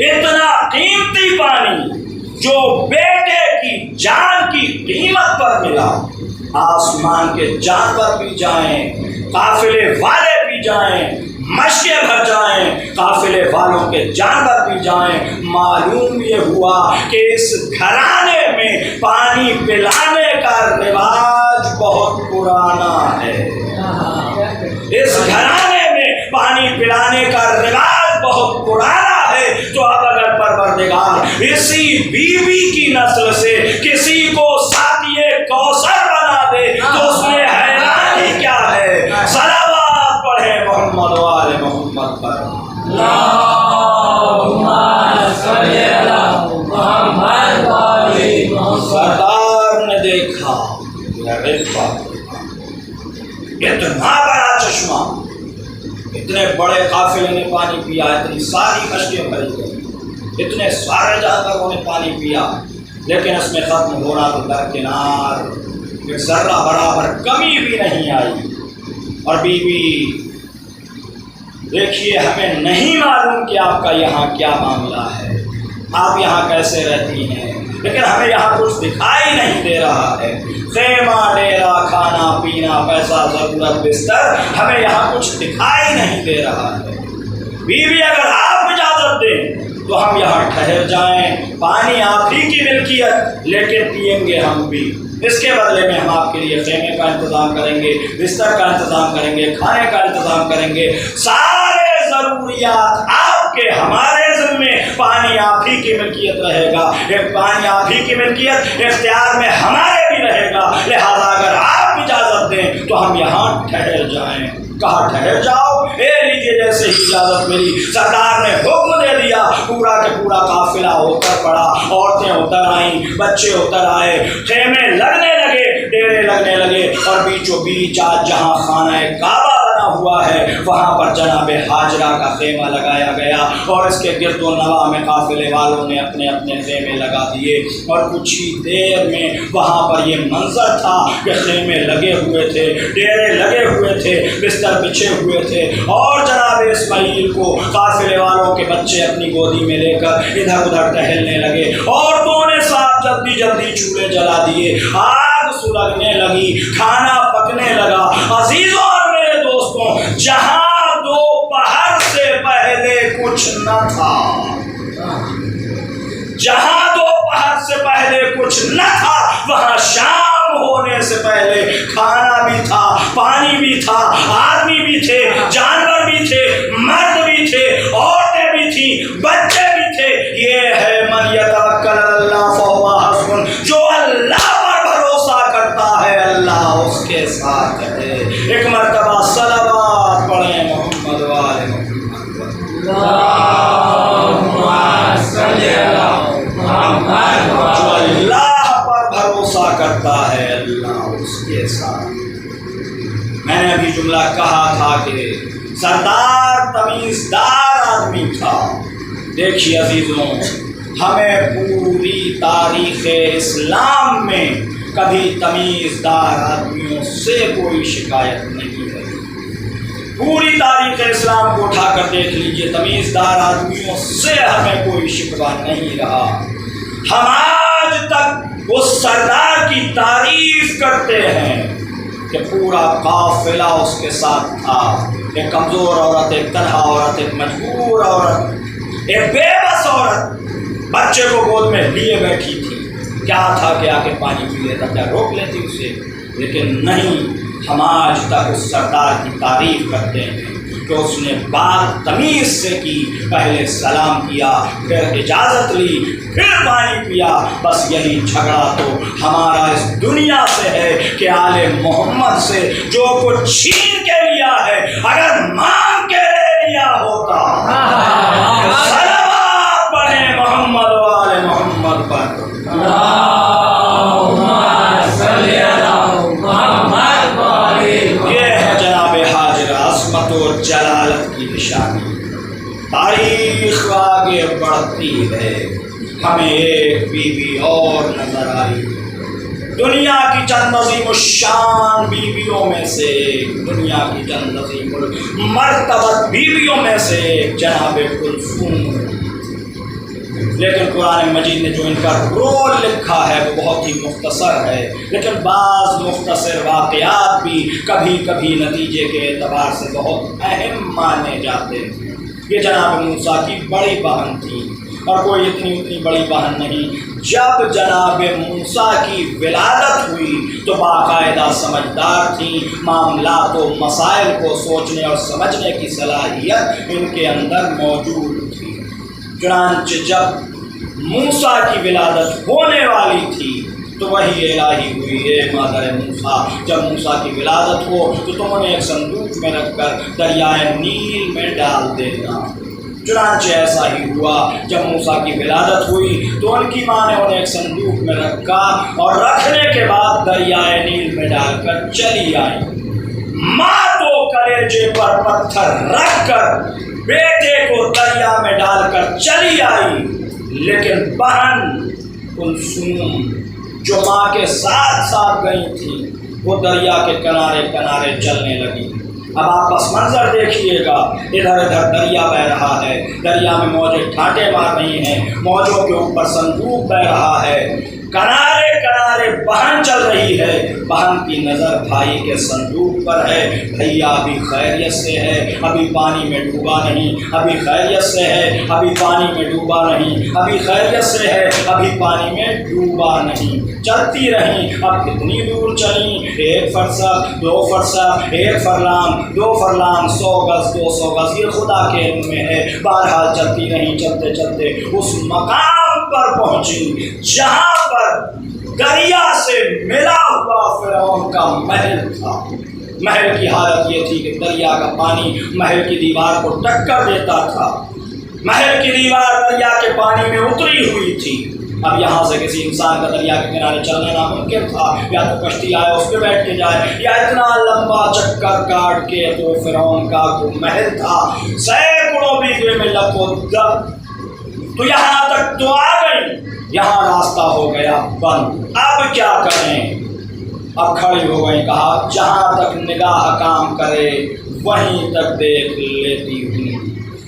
اتنا قیمتی پانی جو بیٹے کی جان کی قیمت پر ملا، آسمان کے جانور بھی جائیں، قافلے والے بھی جائیں، مشقیں بھر جائیں، قافلے قافلے والوں کے جانور بھی جائیں، معلوم یہ ہوا کہ اس گھرانے میں پانی پلانے کا رواج بہت پرانا ہے۔ اس گھرانے میں پانی پلانے کا رواج بہت پرانا ہے۔ تو اب اگر پروردگار اسی بیوی کی نسل سے کسی کو ساتھیے کوثر بنا دے تو اس میں حیرانی کیا ہے؟ صلوات پڑھیں محمد و آل محمد پر۔ اللہم صلی علی محمد و آل محمد۔ سردار نے دیکھا اتنا بڑا چشمہ، اتنے بڑے قافلے نے پانی پیا، اتنی ساری کشتیاں بھری گئی، اتنے سارے جانوروں نے پانی پیا، لیکن اس میں ختم ہونا تو درکنار، ایک ذرہ برابر کمی بھی نہیں آئی۔ اور بیوی دیکھیے، ہمیں نہیں معلوم کہ آپ کا یہاں کیا معاملہ ہے، آپ یہاں کیسے رہتی ہیں، لیکن ہمیں یہاں کچھ دکھائی نہیں دے رہا ہے۔ خیمہ، ڈیرا، کھانا پینا، پیسہ، ضرورت، بستر، ہمیں یہاں کچھ دکھائی نہیں دے رہا ہے۔ بیوی اگر آپ اجازت دیں تو ہم یہاں ٹھہر جائیں، پانی آپ ہی کی ملکیت، لیکن پیئیں گے ہم بھی، اس کے بدلے میں ہم آپ کے لیے خیمے کا انتظام کریں گے، بستر کا انتظام کریں گے، کھانے کا انتظام کریں گے، سارے ضروریات آپ کے ہمارے ذمے، پانی آپ ہی کی ملکیت رہے گا، ایک پانی آپ ہی کی ملکیت اختیار میں ہمارے بھی رہے گا، لہذا اگر آپ اجازت دیں تو ہم یہاں ٹھہر جائیں۔ کہا ٹھہر جاؤ، اے لیجیے جیسے ہی اجازت ملی، سردار نے حکم دے دیا، پورا کے پورا قافلہ اتر پڑا، عورتیں اتر آئیں، بچے اتر آئے، خیمے لگنے لگے، ڈیرے لگنے لگے، اور بیچوں بیچ آج جہاں خانہ کعبہ بنا ہوا ہے وہاں پر جناب حاجرہ کا خیمہ لگایا گیا، اور اس کے گرد و نواح میں قافلے والوں نے اپنے اپنے خیمے لگا دیے، اور کچھ ہی دیر میں وہاں پر یہ منظر تھا کہ خیمے لگے ہوئے تھے، ڈیرے لگے ہوئے تھے، بستر بچھے ہوئے تھے، اور جناب اسماعیل کو قافلے والوں کے بچے اپنی گودی میں لے کر ادھر ادھر ٹہلنے لگے، عورتوں نے ساتھ جلدی جلدی چولہے جلا دیے، آگ سلگنے لگی، کھانا پکنے لگا۔ عزیزوں اور میرے دوستوں، جہاں دوپہر سے پہلے کچھ نہ تھا، جہاں دوپہر سے پہلے کچھ نہ تھا، وہاں شام ہونے سے پہلے کھانا بھی تھا، پانی بھی تھا، آدمی بھی تھے، جانور بھی تھے، مرد بھی تھے، عورتیں بھی تھیں، بچے بھی تھے۔ یہ ہے من یتوکل علی اللہ فہو حسبہ، جو اللہ پر بھروسہ کرتا ہے اللہ اس کے ساتھ ہے۔ ایک مرتبہ صلوات پڑھیں محمد و آل محمد۔ اللہم صلی علی محمد و جو آل اللہ پر بھروسہ کرتا ہے اللہ اس کے ساتھ۔ میں نے ابھی جملہ کہا تھا کہ سردار تمیزدار آدمی تھا۔ دیکھیے عزیزوں، ہمیں پوری تاریخ اسلام میں کبھی تمیزدار آدمیوں سے کوئی شکایت نہیں ہے۔ پوری تاریخ اسلام کو اٹھا کر دیکھ لیجئے، تمیزدار آدمیوں سے ہمیں کوئی شکوہ نہیں رہا۔ ہم آج تک اس سردار کی تعریف کرتے ہیں کہ پورا قافلہ اس کے ساتھ تھا، ایک کمزور عورت، ایک تنہا عورت، ایک مجبور عورت، ایک بے بس عورت بچے کو گود میں لیے بیٹھی تھی۔ کیا تھا کہ آ کے پانی پی لیتا، کیا روک لیتی اسے؟ لیکن نہیں، ہم آج تک اس سردار کی تعریف کرتے ہیں کہ اس نے بات تمیز سے کی، پہلے سلام کیا، پھر اجازت لی، پھر پانی پیا۔ بس یہی جھگڑا تو ہمارا اس دنیا سے ہے کہ آل محمد سے جو کچھ چھین کے لیا ہے، اگر مانگ کے لے لیا ہوتا۔ صلوات پڑھیں محمد و آل محمد پر۔ اللہم صلی علی محمد و آل محمد۔ یہ ہے جناب حاجرہ، عظمت و جلالت کی نشانی۔ تاریخ آگے بڑھتی ہے، ہمیں ایک بیوی اور نظر آئی، دنیا کی چند عظیم الشان بیویوں میں سے ایک، دنیا کی چند عظیم مرتبت بیویوں میں سے ایک جناب کلثوم۔ لیکن قرآن مجید نے جو ان کا رول لکھا ہے وہ بہت ہی مختصر ہے، لیکن بعض مختصر واقعات بھی کبھی کبھی نتیجے کے اعتبار سے بہت اہم مانے جاتے ہیں۔ یہ جناب موسیٰ کی بڑی بہن تھی اور کوئی اتنی بڑی بہن نہیں۔ جب جناب موسیٰ کی ولادت ہوئی تو باقاعدہ سمجھدار تھیں، معاملات و مسائل کو سوچنے اور سمجھنے کی صلاحیت ان کے اندر موجود تھی۔ چنانچہ جب موسیٰ کی ولادت ہونے والی تھی تو وہی الہی ہوئی، اے مادر موسیٰ، جب موسیٰ کی ولادت ہو تو تم انہیں ایک صندوق میں رکھ کر دریائے نیل میں ڈال دینا۔ چنانچہ ایسا ہی ہوا، جب موسیٰ کی ولادت ہوئی تو ان کی ماں نے انہیں ایک صندوق میں رکھا اور رکھنے کے بعد دریائے نیل میں ڈال کر چلی آئی۔ ماں تو کلیجے پر پتھر رکھ کر بیٹے کو دریا میں ڈال کر چلی آئی، لیکن بہن کلثوم جو ماں کے ساتھ ساتھ گئی تھی وہ دریا کے کنارے چلنے لگی۔ اب آپ پس منظر دیکھیے گا، ادھر ادھر دریا بہہ رہا ہے، دریا میں موجیں ٹھاٹے مار رہی ہیں، موجوں کے اوپر صندوق بہہ رہا ہے، کنارے بہن چل رہی ہے۔ بہن کی نظر بھائی کے صندوق پر ہے، بھیا ابھی خیریت سے ہے، ابھی پانی میں ڈوبا نہیں، ابھی خیریت سے ہے، ابھی پانی میں ڈوبا نہیں، ابھی خیریت سے ہے، ابھی پانی میں ڈوبا نہیں۔ چلتی رہیں، اب کتنی دور چلیں، 1 فرسخ 2 فرسخ 1 فرلانگ 2 فرلانگ 100 گز 200 گز، یہ خدا کے علم میں ہے۔ بہرحال چلتی رہیں، چلتے چلتے اس مقام پر پہنچی جہاں پر دریا سے ملا ہوا فرعون کا محل تھا۔ محل کی حالت یہ تھی کہ دریا کا پانی محل کی دیوار کو ٹکر دیتا تھا، محل کی دیوار دریا کے پانی میں اتری ہوئی تھی۔ اب یہاں سے کسی انسان کا دریا کے کنارے چلنا ناممکن تھا، یا تو کشتی آئے اس پہ بیٹھ کے جائے، یا اتنا لمبا چکر کاٹ کے تو فرعون کا جو محل تھا سینکڑوں بیگھے میں لبود، تو یہاں تک تو آ گئی، یہاں راستہ ہو گیا بند، اب کیا کریں؟ اب کھڑی ہو گئی، کہا جہاں تک نگاہ کام کرے وہیں تک دیکھ لیتی ہوں۔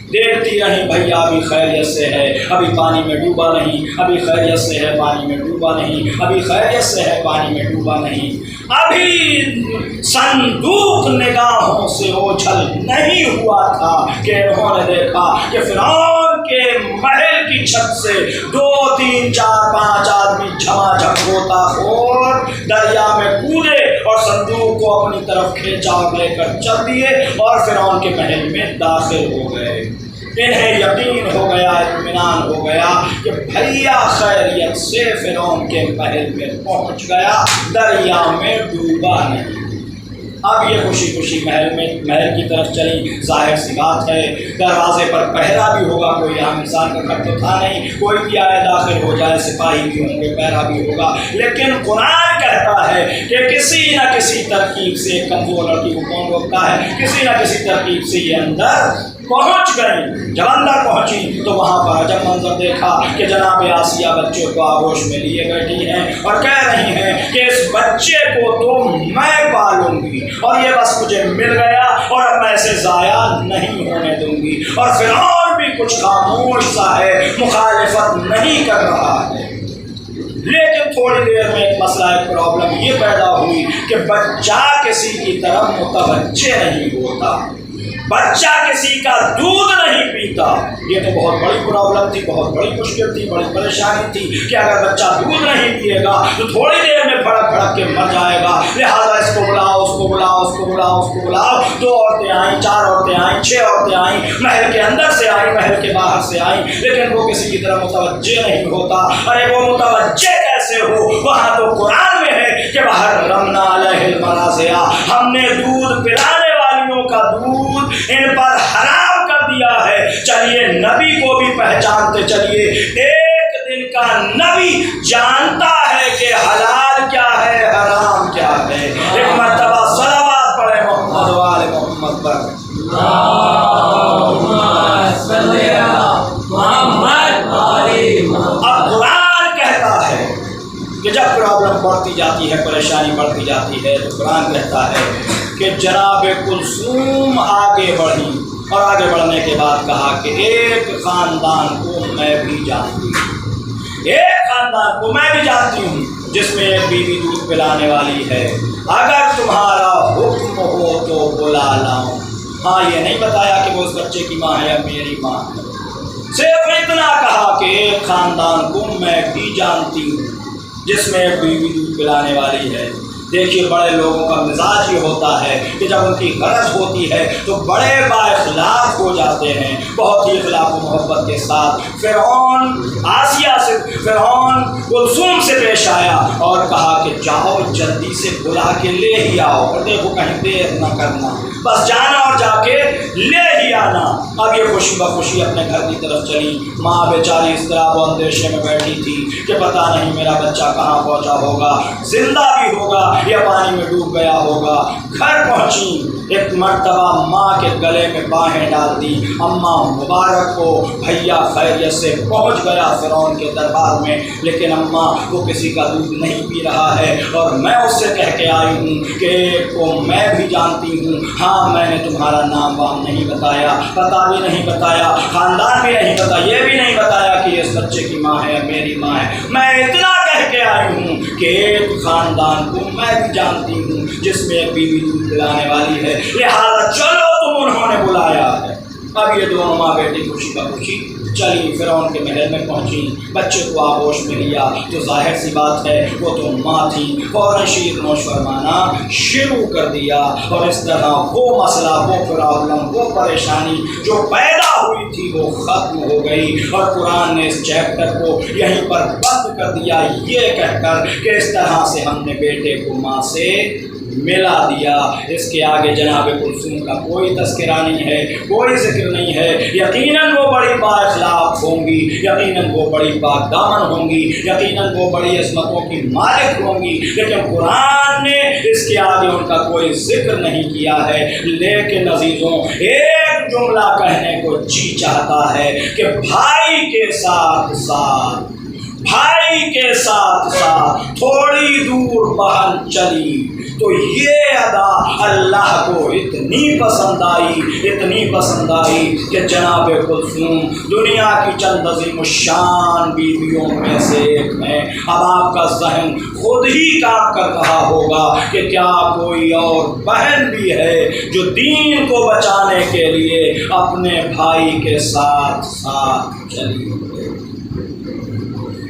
دیکھتی رہی، بھیا ابھی خیریت سے ہے، ابھی پانی میں ڈوبا نہیں، ابھی خیریت سے ہے، پانی میں ڈوبا نہیں، ابھی خیریت سے ہے، پانی میں ڈوبا نہیں۔ ابھی صندوق نگاہوں سے اوجھل نہیں ہوا تھا کہ انہوں نے دیکھا کہ فرعون کے محل کی چھت سے 2 3 4 5 آدمی جھماجھم غوطہ خور دریا میں کودے اور صندوق کو اپنی طرف کھینچا اور لے کر چل دیے اور فرعون کے محل میں داخل ہو گئے۔ انہیں یقین ہو گیا، اطمینان ہو گیا کہ بھیا خیریت سے فرعون کے محل میں پہنچ گیا، دریا میں ڈوبا نہیں۔ اب یہ خوشی خوشی محل کی طرف چلی۔ ظاہر سی بات ہے دروازے پر پہرا بھی ہوگا، کوئی عام انسان کا گھر تو تھا نہیں، کوئی بھی آئے داخل ہو جائے، سپاہی بھی ہوں گے، پہرا بھی ہوگا، لیکن قرآن کہتا ہے کہ کسی نہ کسی ترکیب سے، کمزور لڑکی کو کون روکتا ہے، کسی نہ کسی ترکیب سے یہ اندر پہنچ گئی۔ جب اندر پہنچی تو وہاں پر عجب منظر دیکھا کہ جناب آسیہ بچے کو آغوش میں لیے بیٹھی ہیں اور کہہ رہی ہیں کہ اس بچے کو تو میں پالوں گی اور یہ بس مجھے مل گیا اور اب میں اسے ضائع نہیں ہونے دوں گی۔ اور فرعون بھی کچھ خاموش سا ہے، مخالفت نہیں کر رہا ہے۔ لیکن تھوڑی دیر میں ایک مسئلہ، ایک پرابلم یہ پیدا ہوئی کہ بچہ کسی کی طرف متوجہ نہیں ہوتا، بچہ کسی کا دودھ نہیں پیتا۔ یہ تو بہت بڑی پرابلم تھی، بہت بڑی مشکل تھی، بڑی پریشانی تھی کہ اگر بچہ دودھ نہیں پیے گا تو تھوڑی دیر میں بھڑک بھڑک کے مر جائے گا، لہٰذا اس کو بلاؤ، اس کو بلاؤ، اس کو بلاؤ، اس کو بلاؤ۔ 2 عورتیں آئیں، 4 عورتیں آئیں، 6 عورتیں آئیں، محل کے اندر سے آئیں، محل کے باہر سے آئیں، لیکن وہ کسی کی طرف متوجہ نہیں ہوتا۔ ارے وہ متوجہ کیسے ہو؟ وہاں تو قرآن میں ہے کہ وحرمنا علیہ المراضع، ہم نے دودھ پلانے والیوں کا دودھ ان پر حرام کر دیا ہے۔ چلیے نبی کو بھی پہچانتے چلیے، ایک دن کا نبی جانتا ہے کہ حلال کیا ہے، حرام کیا ہے۔ ایک مرتبہ صلوات پڑھے محمد و آل محمد پر۔ اب قرآن کہتا ہے کہ جب پرابلم بڑھتی جاتی ہے، پریشانی بڑھتی جاتی ہے، تو قرآن کہتا ہے کہ جناب کلثوم آگے بڑھی اور آگے بڑھنے کے بعد کہا کہ ایک خاندان کو میں بھی جانتی ہوں، ایک خاندان کو میں بھی جانتی ہوں جس میں ایک بیوی دودھ پلانے والی ہے، اگر تمہارا حکم ہو تو بلا لاؤں۔ ہاں یہ نہیں بتایا کہ وہ اس بچے کی ماں ہے یا میری ماں ہے، صرف اتنا کہا کہ ایک خاندان کو میں بھی جانتی ہوں جس میں ایک بیوی دودھ پلانے والی ہے۔ دیکھیے بڑے لوگوں کا مزاج یہ ہوتا ہے کہ جب ان کی غرض ہوتی ہے تو بڑے بااخلاق ہو جاتے ہیں، بہت ہی اخلاق و محبت کے ساتھ فرعون کلثوم سے پیش آیا اور کہا کہ جاؤ جلدی سے بلا کے لے ہی آؤ، اور دیکھو کہیں دیر نہ کرنا، بس جانا اور جا کے لے ہی آنا۔ اب یہ خوشی بخوشی اپنے گھر کی طرف چلی۔ ماں بیچاری اس طرح وہ اندیشے میں بیٹھی تھی کہ پتہ نہیں میرا بچہ کہاں پہنچا ہوگا، زندہ بھی ہوگا یا پانی میں ڈوب گیا ہوگا۔ گھر پہنچی، ایک مرتبہ ماں کے گلے میں باہیں ڈال دی، اماں مبارک ہو، بھیا خیریت سے پہنچ گیا فرعون کے دربار میں، لیکن اماں وہ کسی کا دودھ نہیں پی رہا ہے، اور میں اس سے کہہ کے آئی ہوں کہ ایک کو میں بھی جانتی ہوں، ہاں میں نے تمہارا نام وام نہیں بتایا، پتہ بھی نہیں بتایا، خاندان بھی نہیں بتایا، یہ بھی نہیں بتایا کہ اس بچے کی ماں ہے یا میری ماں ہے، میں اتنا کہہ کے آئی ہوں کہ ایک خاندان کو میں بھی جانتی ہوں جس میں ایک بیوی دودھ پلانے والی ہے، لہٰذا چلو تم انہوں نے بلایا ہے۔ اب یہ دونوں ماں بیٹی خوشی کا خوشی چلی فرعون کے محل میں پہنچی، بچے کو آغوش میں لیا تو ظاہر سی بات ہے وہ تو ماں تھی، فوراً شیر نوش فرمانا شروع کر دیا، اور اس طرح وہ مسئلہ، وہ پرابلم، وہ پریشانی جو پیدا ہوئی تھی وہ ختم ہو گئی، اور قرآن نے اس چیپٹر کو یہیں پر بند کر دیا یہ کہہ کر کہ اس طرح سے ہم نے بیٹے کو ماں سے ملا دیا۔ اس کے آگے جناب کلثوم کا کوئی تذکرہ نہیں ہے، کوئی ذکر نہیں ہے۔ یقیناً وہ بڑی بااخلاق ہوں گی، یقیناً وہ بڑی پاک دامن ہوں گی، یقیناً وہ بڑی عظمتوں کی مالک ہوں گی، لیکن قرآن نے اس کے آگے ان کا کوئی ذکر نہیں کیا ہے۔ لیکن عزیزوں ایک جملہ کہنے کو جی چاہتا ہے کہ بھائی کے ساتھ ساتھ تھوڑی دور بہن چلی تو یہ ادا اللہ کو اتنی پسند آئی کہ جناب کلثوم دنیا کی چند عظیم الشان بیویوں میں سے ایک ہیں۔ اب آپ کا ذہن خود ہی کام کر رہا ہوگا کہ کیا کوئی اور بہن بھی ہے جو دین کو بچانے کے لیے اپنے بھائی کے ساتھ چلی؟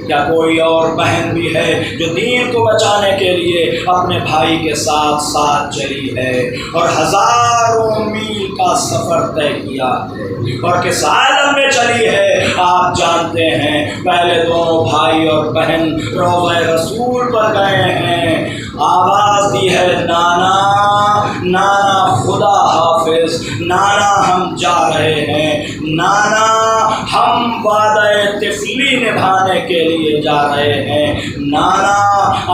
کیا کوئی اور بہن بھی ہے جو دین کو بچانے کے لیے اپنے بھائی کے ساتھ چلی ہے اور ہزاروں میل کا سفر طے کیا ہے اور کس عالم میں چلی ہے؟ آپ جانتے ہیں پہلے دونوں بھائی اور بہن روضہ رسول پر گئے ہیں، آواز دی ہے نانا خدا حافظ، نانا ہم جا رہے ہیں، نانا ہم وعدہ طفلی نبھانے کے لیے جا رہے ہیں، نانا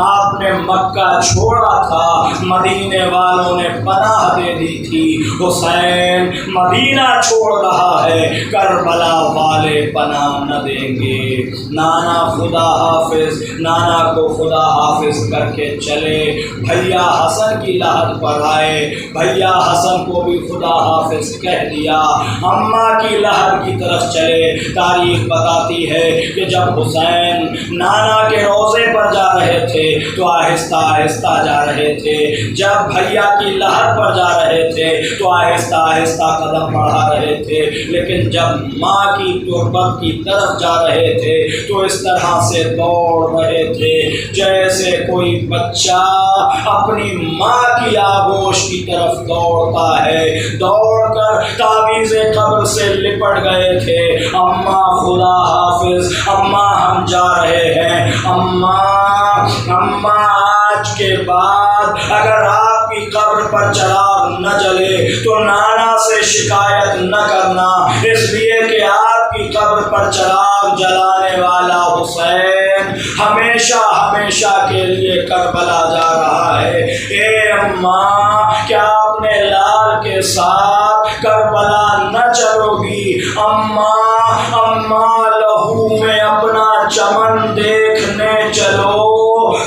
آپ نے مکہ چھوڑا تھا، مدینے والوں نے پناہ دے دی تھی، حسین مدینہ چھوڑ رہا ہے، کربلا والے پناہ نہ دیں گے، نانا خدا حافظ۔ نانا کو خدا حافظ کر کے چلے، بھیا حسن کی لحد پر آئے، بھیا حسن کو بھی خدا حافظ کہہ دیا، اماں کی لحد کی طرف چلے۔ تاریخ بتاتی ہے کہ جب حسین نانا کے روضے پر جا رہے تھے تو آہستہ آہستہ جا رہے تھے، جب بھیا کی لحد پر جا رہے تھے تو آہستہ آہستہ قدم بڑھا رہے تھے، لیکن جب ماں کی تربت کی طرف جا رہے تھے تو اس طرح سے دوڑ رہے تھے جیسے کوئی بچہ اپنی ماں کی آغوش کی طرف دوڑتا ہے، دوڑ کر تعویذ قبر سے لپٹ گئے تھے، اماں خدا حافظ، اماں ہم جا رہے ہیں، اماں آج کے بعد اگر آپ کی قبر پر چراغ نہ جلے تو نانا سے شکایت نہ کرنا، اس لیے کہ آپ کی قبر پر چراغ جلانے والا حسین ہمیشہ کے لیے کربلا جا رہا ہے۔ اے اماں کیا اپنے لال کے ساتھ کربلا نہ چلو گی؟ اماں لہو میں اپنا چمن دیکھنے چلو،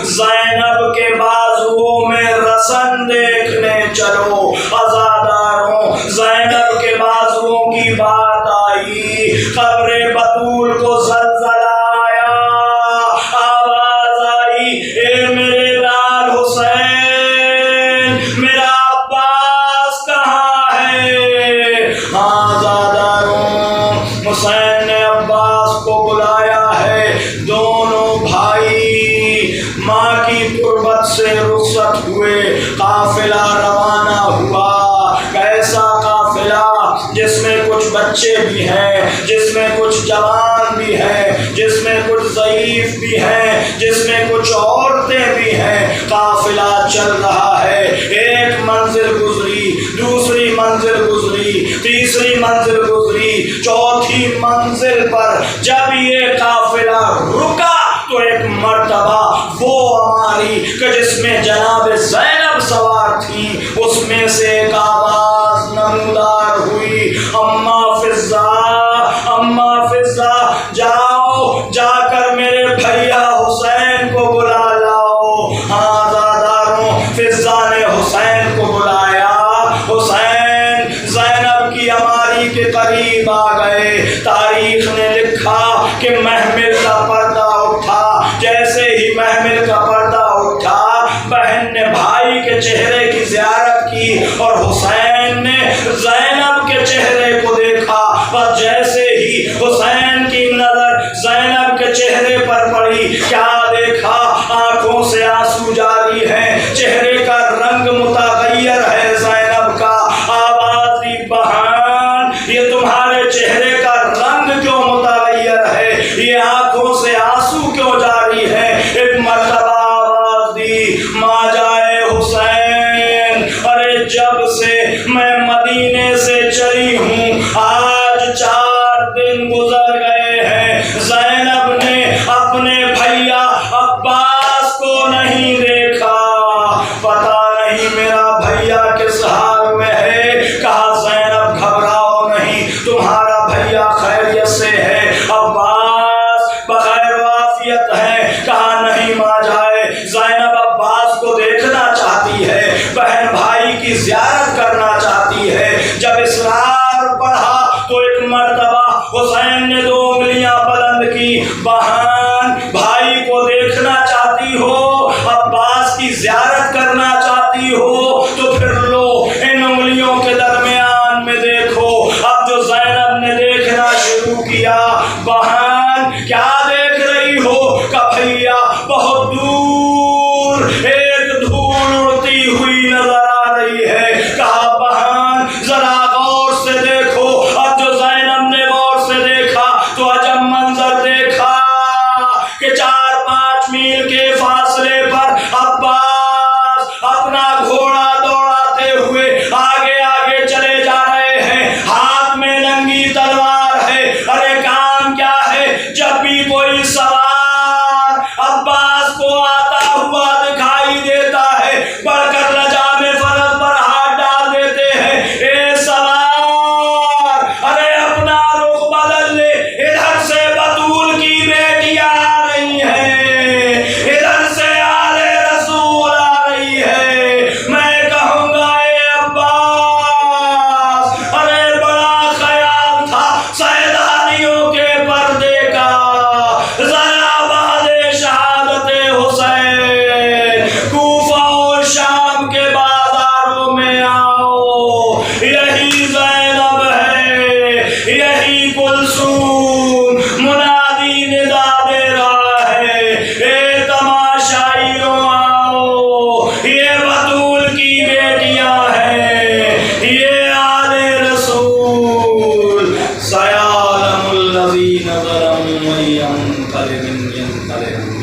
زینب کے بازوؤں میں رسن دیکھنے چلو، عزاداروں زینب کے بازوؤں کی بات آئی، قبر بطول کو زلزلہ آیا، آواز آئی اے میرے لال حسین، میرا عباس کہاں ہے؟ ہوئے قافلہ روانہ ہوا۔ کیسا قافلہ؟ جس میں کچھ بچے بھی ہیں، جس میں کچھ جوان بھی ہیں، جس میں کچھ ضعیف بھی ہیں، جس میں کچھ عورتیں بھی ہیں۔ قافلہ چل رہا ہے، ایک منزل گزری، دوسری منزل گزری، تیسری منزل گزری، چوتھی منزل پر جب یہ قافلہ رکا تو ایک مرتبہ وہ ہماری کہ جس میں جناب زینب سوار تھی، اس میں سے ایک آواز نمودار ہوئی، اماں فضہ، اماں فضہ، جاؤ جا کر میرے بھیا حسین کو بلا لاؤ۔ ہاں زاداروں، فضہ نے حسین کو بلایا۔ حسین زینب کی عماری کے قریب آ گئے۔ تاریخ نے لکھا کہ محمل کا پردہ اٹھا، جیسے ہی محمل کا پردہ اٹھا، بہن نے بھائی کے چہرے کی زیارت کی اور حسین نے زینب کے چہرے کو دیکھا، اور جیسے ہی حسین کی نظر زینب کے چہرے پر پڑی، کیا دیکھا؟ آنکھوں سے آنسو جاری ہیں، چہرے کا رنگ متغیر ہے زینب کا۔ آواز دی، بہن یہ تمہارے چہرے کا رنگ کیوں متغیر ہے؟ یہ آنکھوں سے آنسو کیوں جاری ہے؟ ایک مرتبہ آواز دی، ماں جائے حسین، ارے جب سے میں مدینے سے چلی ہوں آج 4 دن گزر گئے ہیں، زینب نے اپنے بھیا عباس کو نہیں دیکھا۔ پتا نہیں میرا بھیا کس حال میں ہے۔ کہا زینب گھبراؤ نہیں، تمہارا بھیا خیریت سے ہے، عباس بخیر وافیت ہے۔ کہا نہیں ماں جائے، زینب عباس کو دیکھنا چاہتی ہے، بہن بھائی کی زیارت کرنا چاہتی ہے۔ جب اصرار بڑھا تو ایک مرتبہ حسین نے 2 انگلیاں بلند کی، بہن بھائی کو دیکھنا چاہتی ہو، عباس کی زیارت کرنا چاہتی ہو تو پھر لو ان انگلیوں کے درمیان میں دیکھو۔ اب جو زینب نے دیکھنا شروع کیا، بہن کیا دیکھ رہی ہو؟ کہ بھیا بہت دور ایک دھول اڑتی ہوئی نظر آ رہی ہے۔ کہا بہن ذرا غور سے دیکھو۔ اب جو زینب نے غور سے دیکھا تو عجب منظر دیکھا کہ 4-5 میل کے فاصلے پر عباس اپنا گھوڑا دوڑاتے ہوئے آگے آگے چلے جا رہے ہیں، ہاتھ میں ننگی تلوار ہے۔ ارے کام کیا ہے؟ جب بھی کوئی سوار عباس کو آتا ہوا دکھائی دیتا ہے، بڑھ کر لجا میں فرد پر ہاتھ ڈال دیتے ہیں، اے سوار ارے اپنا رخ بدل لے، ادھر سے بطول کی بیٹی آ رہی ہے، ادھر سے آل رسول آ رہی ہے۔ میں کہوں گا اے عباس، ارے بڑا خیال تھا سیدانیوں کے پردے کا، ذرا بعد شہادت حسین کوفہ اور شام کے بازاروں میں آؤ، یہی زینب ہے، یہی کلثوم منادی ندا دے رہا ہے، اے تماشائیوں آؤ، یہ بطول کی بیٹیاں ہیں، یہ آل رسول، سیعلم الذین ظلموا من ینقلب